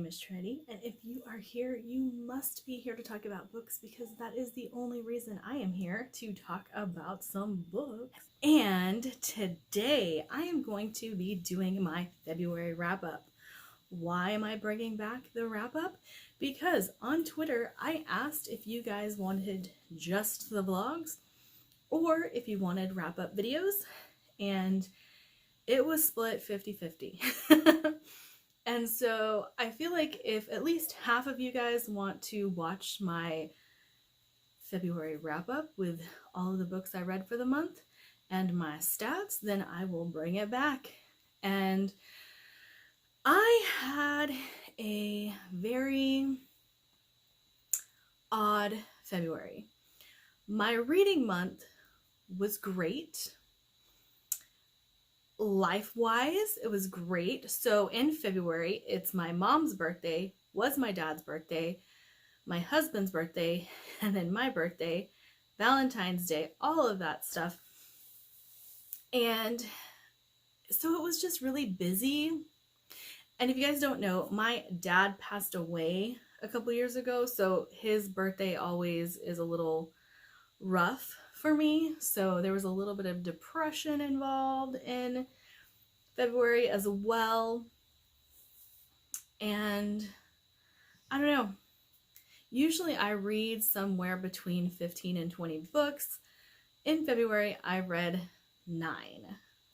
is Trinity, and if you are here, you must be here to talk about books because that is the only reason I am here, to talk about some books. And today I am going to be doing my February wrap-up. Why am I bringing back the wrap-up? Because on Twitter I asked if you guys wanted just the vlogs or if you wanted wrap-up videos, and it was split 50-50. And so I feel like if at least half of you guys want to watch my February wrap-up with all of the books I read for the month and my stats, then I will bring it back. And I had a very odd February. My reading month was great. Life-wise, it was great. So in February, it's my mom's birthday, was my dad's birthday, my husband's birthday, and then my birthday, Valentine's Day, all of that stuff. And so it was just really busy. And if you guys don't know, my dad passed away a couple years ago, so his birthday always is a little rough for me. So there was a little bit of depression involved in February as well. And I don't know. Usually I read somewhere between 15 and 20 books. In February, I read 9,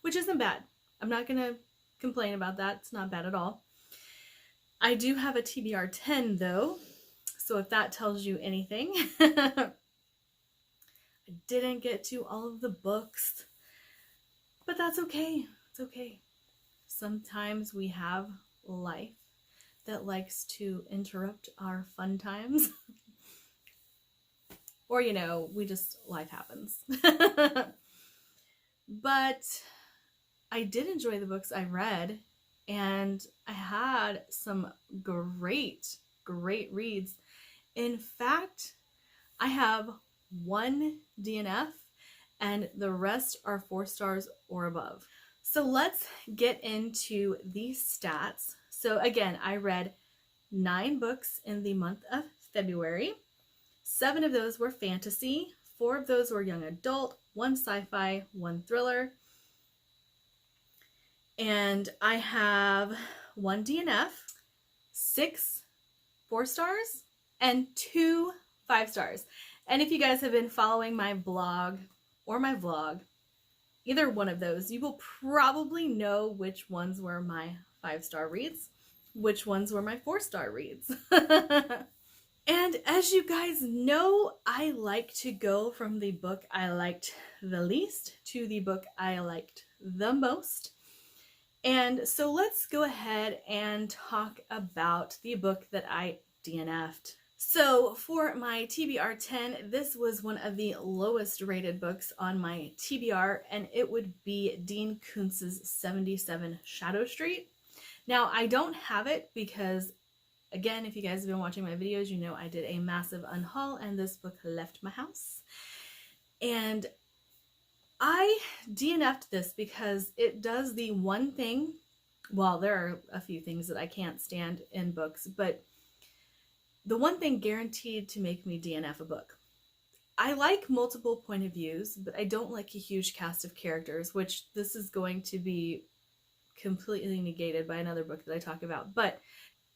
which isn't bad. I'm not going to complain about that. It's not bad at all. I do have a TBR 10 though. So if that tells you anything, I didn't get to all of the books, but that's okay. It's okay. Sometimes we have life that likes to interrupt our fun times. Or, you know, life happens. But I did enjoy the books I read, and I had some great reads. In fact, I have 1 DNF and the rest are 4 stars or above. So let's get into these stats. So again, I read 9 books in the month of February. 7 of those were fantasy, 4 of those were young adult, 1 sci-fi, 1 thriller. And I have 1 DNF, 6 4 stars, and 2 5 stars. And if you guys have been following my blog or my vlog, either one of those, you will probably know which ones were my 5-star reads, which ones were my 4-star reads. And as you guys know, I like to go from the book I liked the least to the book I liked the most. And so let's go ahead and talk about the book that I DNF'd. So for my TBR 10, this was one of the lowest rated books on my TBR, and it would be Dean Koontz's 77 Shadow Street. Now, I don't have it because, again, if you guys have been watching my videos, you know I did a massive unhaul and this book left my house. And I DNF'd this because it does the one thing, well, there are a few things that I can't stand in books, but the one thing guaranteed to make me DNF a book. I like multiple point of views, but I don't like a huge cast of characters, which this is going to be completely negated by another book that I talk about. But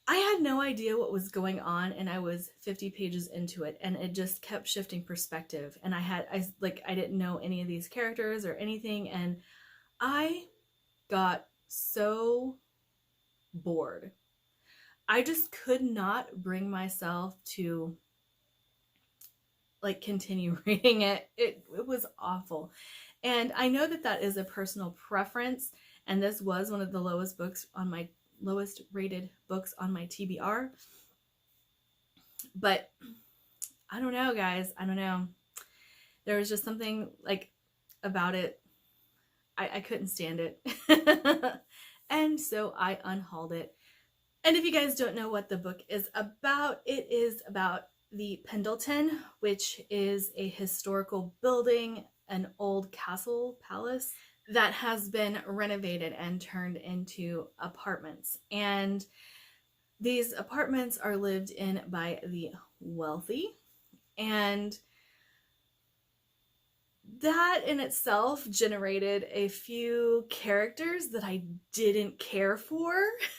I had no idea what was going on, and I was 50 pages into it, and it just kept shifting perspective. And I didn't know any of these characters or anything, and I got so bored. I just could not bring myself to continue reading it. It was awful. And I know that that is a personal preference, and this was one of the lowest rated books on my TBR. But I don't know, guys. I don't know. There was just something about it. I couldn't stand it. And so I unhauled it. And if you guys don't know what the book is about, it is about the Pendleton, which is a historical building, an old castle palace that has been renovated and turned into apartments. And These apartments are lived in by the wealthy, and that in itself generated a few characters that I didn't care for.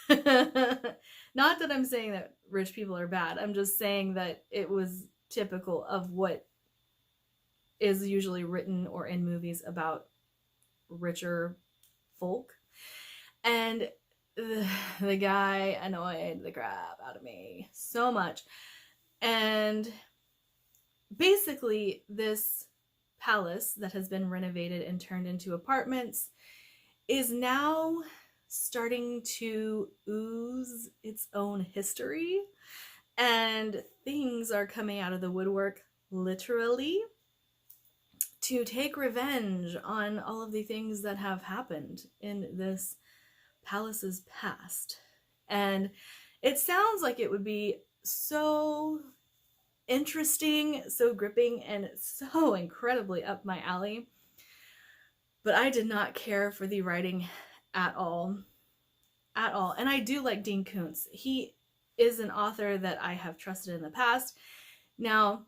Not that I'm saying that rich people are bad. I'm just saying that it was typical of what is usually written or in movies about richer folk. And the guy annoyed the crap out of me so much. And basically, this palace that has been renovated and turned into apartments is now starting to ooze its own history, and things are coming out of the woodwork, literally, to take revenge on all of the things that have happened in this palace's past. And it sounds like it would be so interesting, so gripping, and so incredibly up my alley. But I did not care for the writing at all. At all. And I do like Dean Koontz. He is an author that I have trusted in the past. Now,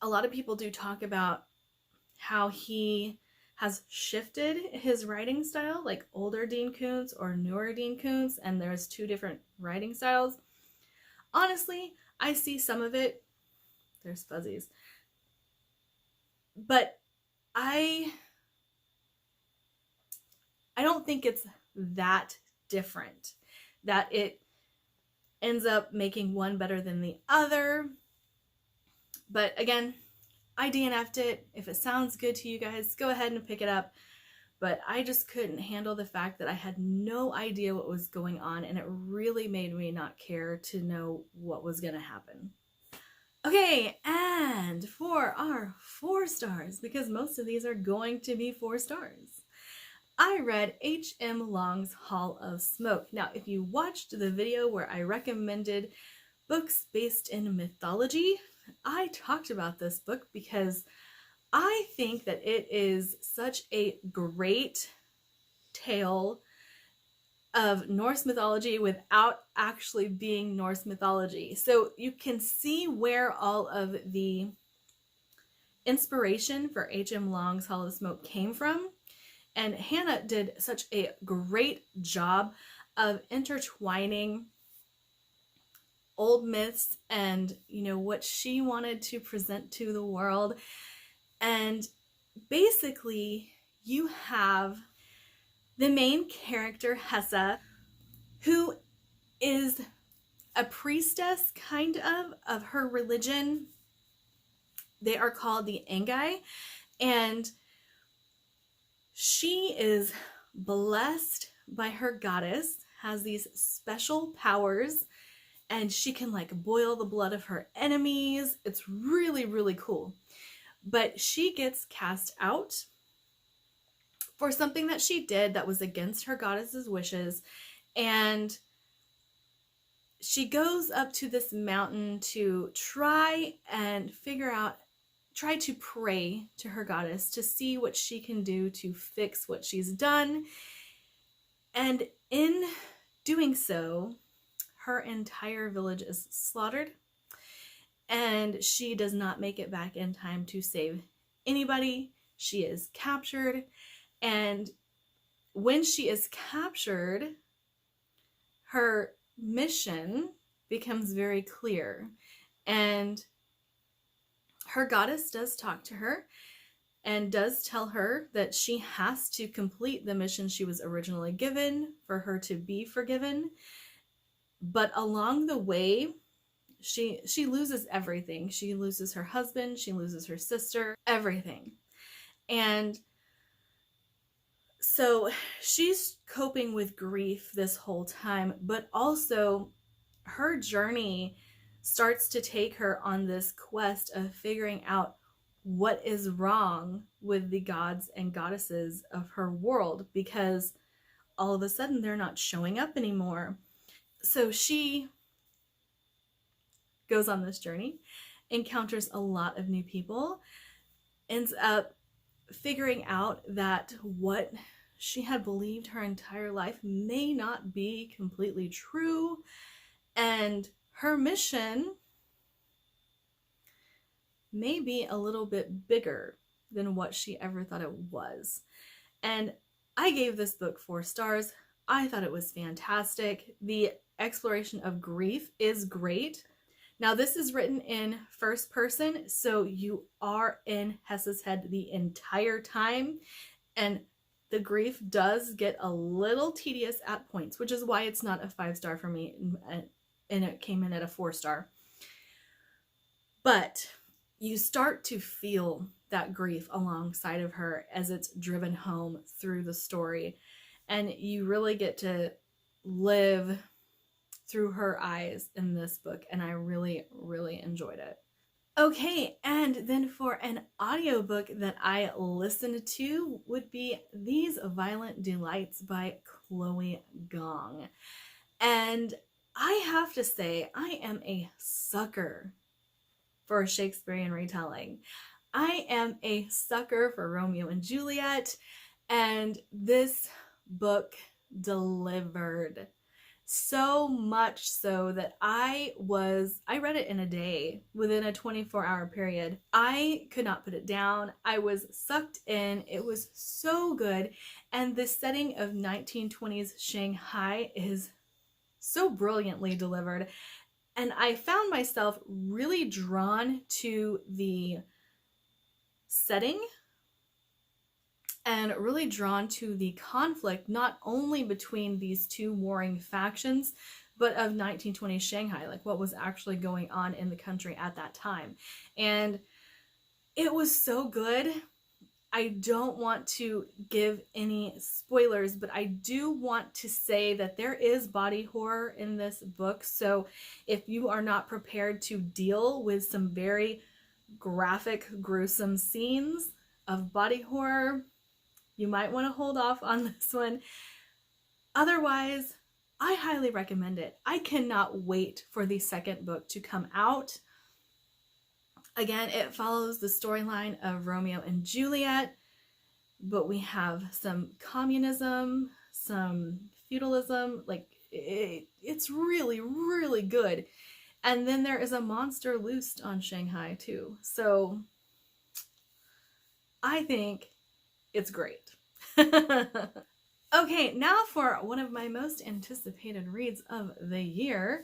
a lot of people do talk about how he has shifted his writing style, like older Dean Koontz or newer Dean Koontz, and there's two different writing styles. Honestly, I see some of it. There's fuzzies. But I don't think it's that different, that it ends up making one better than the other. But again, I DNF'd it. If it sounds good to you guys, go ahead and pick it up. But I just couldn't handle the fact that I had no idea what was going on, and it really made me not care to know what was going to happen. Okay, and for our 4 stars, because most of these are going to be 4 stars, I read H.M. Long's Hall of Smoke. Now, if you watched the video where I recommended books based in mythology, I talked about this book because I think that it is such a great tale of Norse mythology without actually being Norse mythology. So you can see where all of the inspiration for H.M. Long's Hall of Smoke came from. And Hannah did such a great job of intertwining old myths and, what she wanted to present to the world. And basically, you have the main character, Hessa, who is a priestess, kind of her religion. They are called the Engai, and she is blessed by her goddess, has these special powers, and she can boil the blood of her enemies. It's really, really cool. But she gets cast out for something that she did that was against her goddess's wishes, and she goes up to this mountain to try to pray to her goddess to see what she can do to fix what she's done. And in doing so, her entire village is slaughtered, and she does not make it back in time to save anybody. She is captured, and when she is captured, her mission becomes very clear, and her goddess does talk to her and does tell her that she has to complete the mission she was originally given for her to be forgiven. But along the way, she loses everything. She loses her husband, she loses her sister, everything. And so she's coping with grief this whole time, but also her journey starts to take her on this quest of figuring out what is wrong with the gods and goddesses of her world, because all of a sudden they're not showing up anymore. So she goes on this journey, encounters a lot of new people, ends up figuring out that what she had believed her entire life may not be completely true, And her mission may be a little bit bigger than what she ever thought it was. And I gave this book 4 stars. I thought it was fantastic. The exploration of grief is great. Now, this is written in first person, so you are in Hessa's head the entire time. And the grief does get a little tedious at points, which is why it's not a 5 star for me. And it came in at a 4 star. But you start to feel that grief alongside of her as it's driven home through the story. And you really get to live through her eyes in this book. And I really, really enjoyed it. Okay, and then for an audiobook that I listened to would be These Violent Delights by Chloe Gong. And I have to say, I am a sucker for a Shakespearean retelling. I am a sucker for Romeo and Juliet, and this book delivered. So much so that I read it in a day, within a 24-hour period. I could not put it down. I was sucked in. It was so good. And the setting of 1920s Shanghai is so brilliantly delivered. And I found myself really drawn to the setting and really drawn to the conflict, not only between these two warring factions, but of 1920s Shanghai, like what was actually going on in the country at that time. And it was so good. I don't want to give any spoilers, but I do want to say that there is body horror in this book. So if you are not prepared to deal with some very graphic, gruesome scenes of body horror, you might want to hold off on this one. Otherwise, I highly recommend it. I cannot wait for the second book to come out. Again, it follows the storyline of Romeo and Juliet, but we have some communism, some feudalism, like it's really, really good. And then there is a monster loosed on Shanghai too. So I think it's great. Okay, now for one of my most anticipated reads of the year.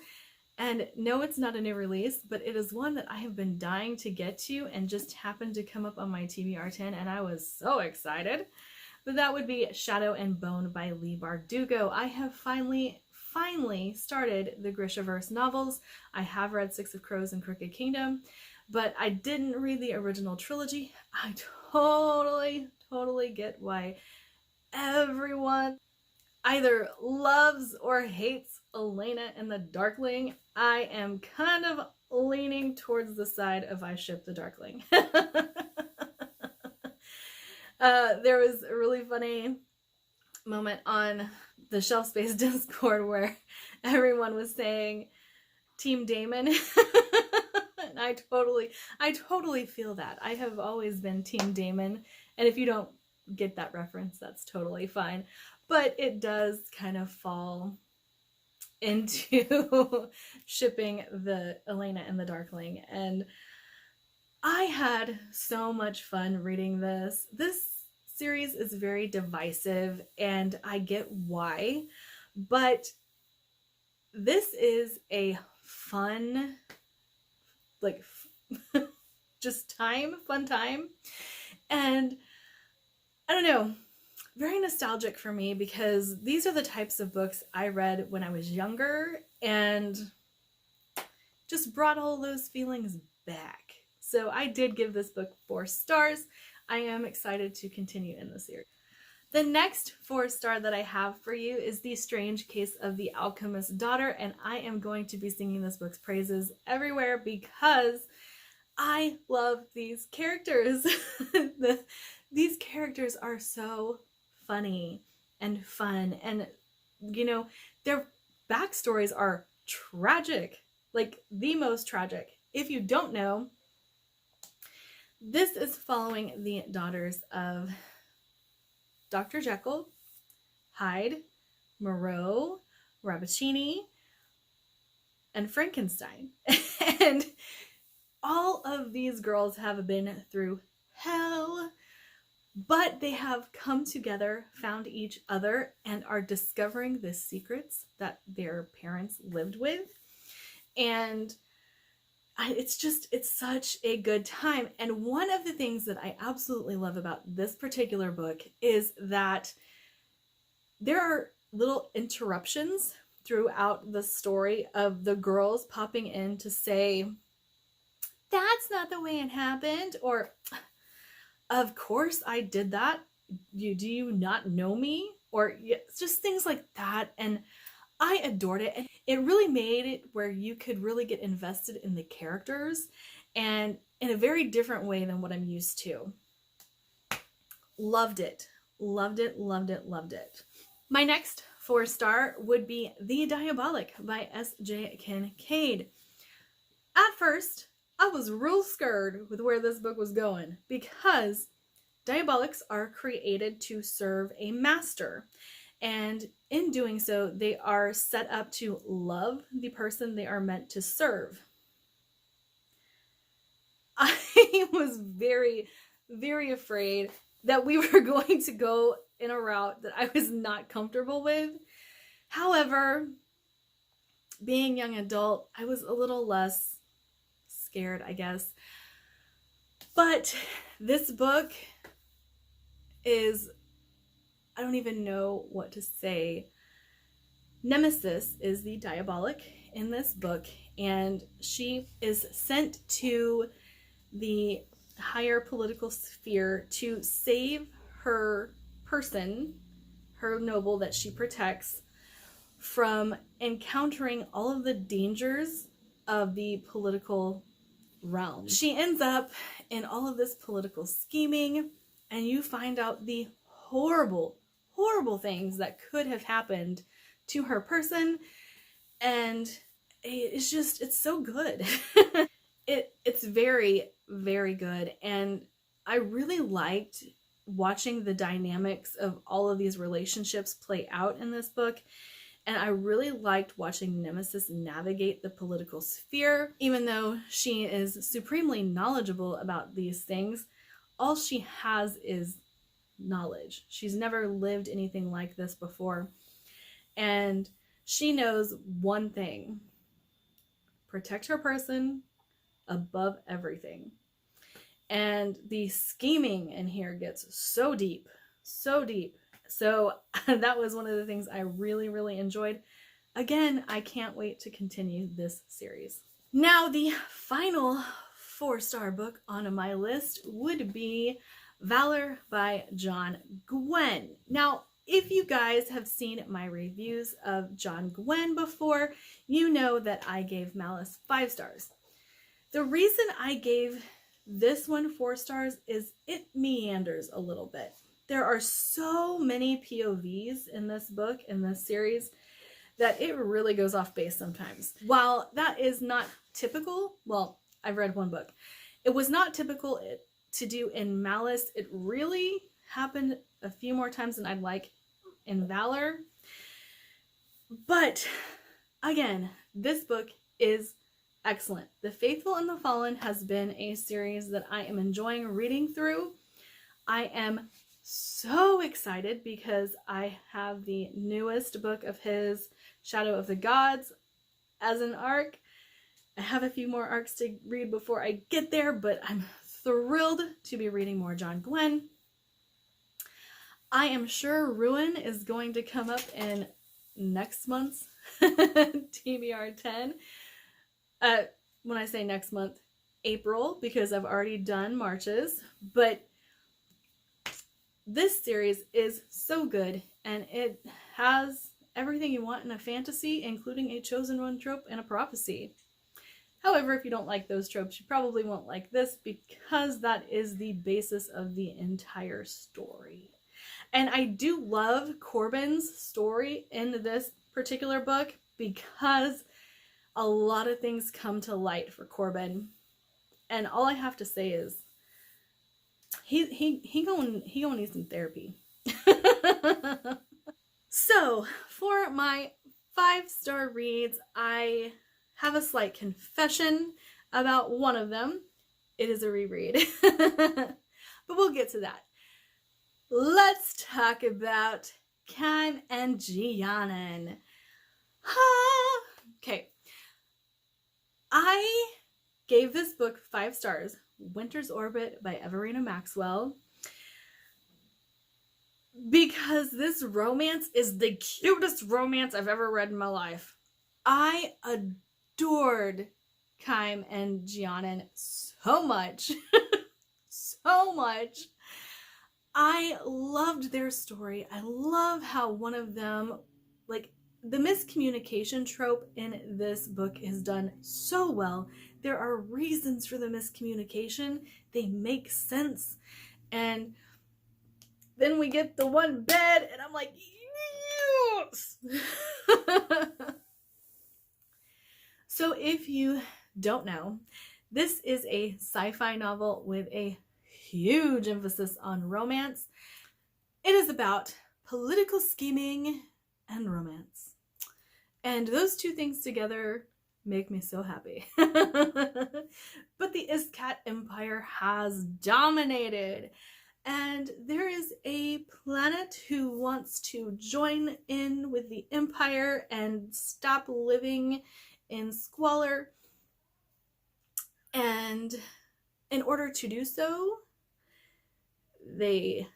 And no, it's not a new release, but it is one that I have been dying to get to and just happened to come up on my TBR10, and I was so excited. But that would be Shadow and Bone by Leigh Bardugo. I have finally started the Grishaverse novels. I have read Six of Crows and Crooked Kingdom, but I didn't read the original trilogy. I totally get why everyone either loves or hates Elena and the Darkling. I am kind of leaning towards the side of I ship the Darkling. There was a really funny moment on the Shelf Space Discord where everyone was saying Team Damon. And I totally feel that. I have always been Team Damon, and if you don't get that reference, that's totally fine. But it does kind of fall into shipping the Elena and the Darkling. And I had so much fun reading this. This series is very divisive, and I get why. But this is a fun, like, just fun time. And I don't know, very nostalgic for me, because these are the types of books I read when I was younger and just brought all those feelings back. So I did give this book 4 stars. I am excited to continue in the series. The next 4 star that I have for you is The Strange Case of the Alchemist's Daughter, and I am going to be singing this book's praises everywhere because I love these characters. These characters are so funny and fun, and you know, their backstories are tragic, like the most tragic. If you don't know, this is following the daughters of Dr. Jekyll, Hyde, Moreau, Rabicini, and Frankenstein. And all of these girls have been through hell, but they have come together, found each other, and are discovering the secrets that their parents lived with. And it's such a good time. And one of the things that I absolutely love about this particular book is that there are little interruptions throughout the story of the girls popping in to say, that's not the way it happened, or of course I did that. Do you not know me? Or just things like that. And I adored it. And it really made it where you could really get invested in the characters, and in a very different way than what I'm used to. Loved it. Loved it, loved it, loved it. My next 4-star would be The Diabolic by S.J. Kincaid. At first, I was real scared with where this book was going, because Diabolics are created to serve a master. And in doing so, they are set up to love the person they are meant to serve. I was very, very afraid that we were going to go in a route that I was not comfortable with. However, being young adult, I was a little less scared, I guess. But this book is, I don't even know what to say. Nemesis is the Diabolic in this book, and she is sent to the higher political sphere to save her person, her noble that she protects, from encountering all of the dangers of the political realm. She ends up in all of this political scheming, and you find out the horrible, horrible things that could have happened to her person, and it's so good. It's very, very good, and I really liked watching the dynamics of all of these relationships play out in this book. And I really liked watching Nemesis navigate the political sphere. Even though she is supremely knowledgeable about these things, all she has is knowledge. She's never lived anything like this before. And she knows one thing: protect her person above everything. And the scheming in here gets so deep, so deep. So that was one of the things I really, really enjoyed. Again, I can't wait to continue this series. Now, the final 4-star book on my list would be Valor by John Gwynne. Now, if you guys have seen my reviews of John Gwynne before, you know that I gave Malice 5 stars. The reason I gave this one 4 stars is it meanders a little bit. There are so many POVs in this book, in this series, that it really goes off base sometimes. While that is not typical, well, I've read one book. It was not typical to do in Malice. It really happened a few more times than I'd like in Valor. But again, this book is excellent. The Faithful and the Fallen has been a series that I am enjoying reading through. I am so excited because I have the newest book of his, Shadow of the Gods, as an arc. I have a few more arcs to read before I get there, but I'm thrilled to be reading more John Gwynne. I am sure Ruin is going to come up in next month's TBR 10. When I say next month, April, because I've already done March's, but this series is so good, and it has everything you want in a fantasy, including a chosen one trope and a prophecy. However, if you don't like those tropes, you probably won't like this, because that is the basis of the entire story. And I do love Corbin's story in this particular book, because a lot of things come to light for Corbin. And all I have to say is, he gonna need some therapy. So for my 5-star reads, I have a slight confession about one of them. It is a reread. But we'll get to that. Let's talk about Kym and Giannon. Okay. I gave this book 5 stars. Winter's Orbit by Everina Maxwell. Because this romance is the cutest romance I've ever read in my life. I adored Kym and Giannon so much. So much. I loved their story. I love how one of them, like, the miscommunication trope in this book is done so well. There are reasons for the miscommunication. They make sense. And then we get the one bed, and I'm like, yes! So if you don't know, this is a sci-fi novel with a huge emphasis on romance. It is about political scheming and romance. And those two things together make me so happy. But the Iskat Empire has dominated. And there is a planet who wants to join in with the Empire and stop living in squalor. And in order to do so, they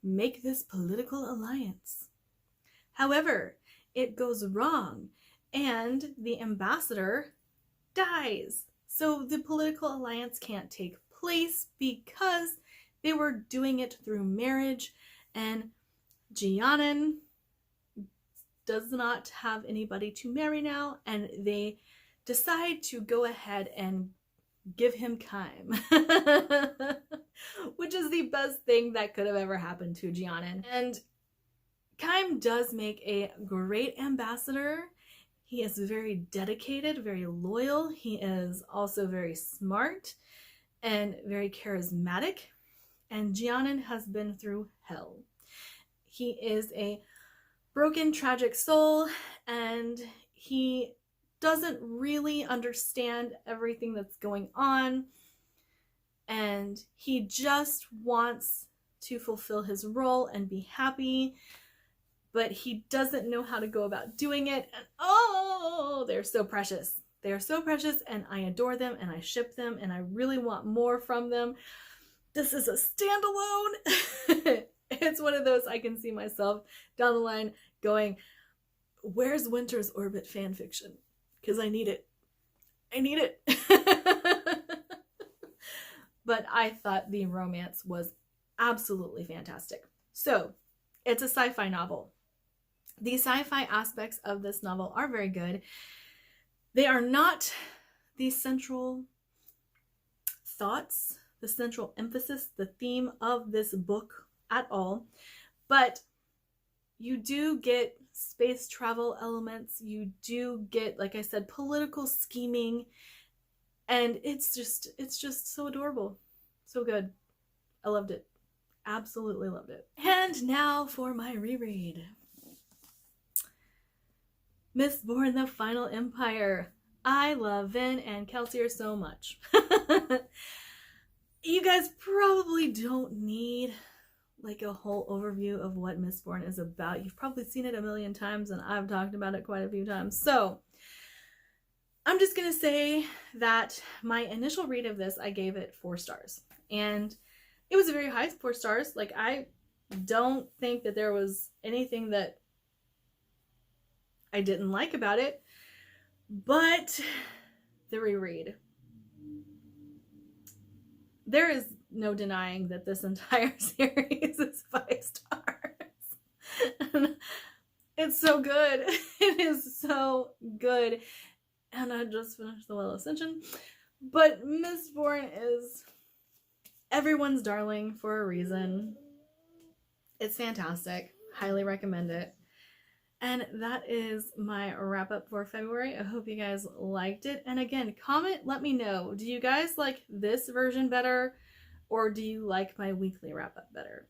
make this political alliance. However, it goes wrong, and the ambassador dies. So the political alliance can't take place because they were doing it through marriage, and Giannon does not have anybody to marry now, and they decide to go ahead and give him Kym. Which is the best thing that could have ever happened to Giannon. And Kym does make a great ambassador. He is very dedicated, very loyal. He is also very smart and very charismatic. And Giannon has been through hell. He is a broken, tragic soul, and he doesn't really understand everything that's going on. And he just wants to fulfill his role and be happy, but he doesn't know how to go about doing it. And oh, they're so precious. They are so precious, and I adore them, and I ship them, and I really want more from them. This is a standalone. It's one of those I can see myself down the line going, where's Winter's Orbit fanfiction? Because I need it. I need it. But I thought the romance was absolutely fantastic. So, it's a sci-fi novel. The sci-fi aspects of this novel are very good. They are not the central thoughts, the central emphasis, the theme of this book at all. But you do get space travel elements. You do get, like I said, political scheming. And it's just so adorable. So good. I loved it. Absolutely loved it. And now for my reread. Mistborn, The Final Empire. I love Vin and Kelsier so much. You guys probably don't need like a whole overview of what Mistborn is about. You've probably seen it a million times, and I've talked about it quite a few times. So I'm just going to say that my initial read of this, I gave it 4 stars. And it was a very high 4 stars. Like, I don't think that there was anything that I didn't like about it. But the reread. There is no denying that this entire series is 5 stars. And it's so good. It is so good. And I just finished The Well Ascension. But Mistborn is everyone's darling for a reason. It's fantastic. Highly recommend it. And that is my wrap up for February. I hope you guys liked it. And again, comment, let me know. Do you guys like this version better, or do you like my weekly wrap up better?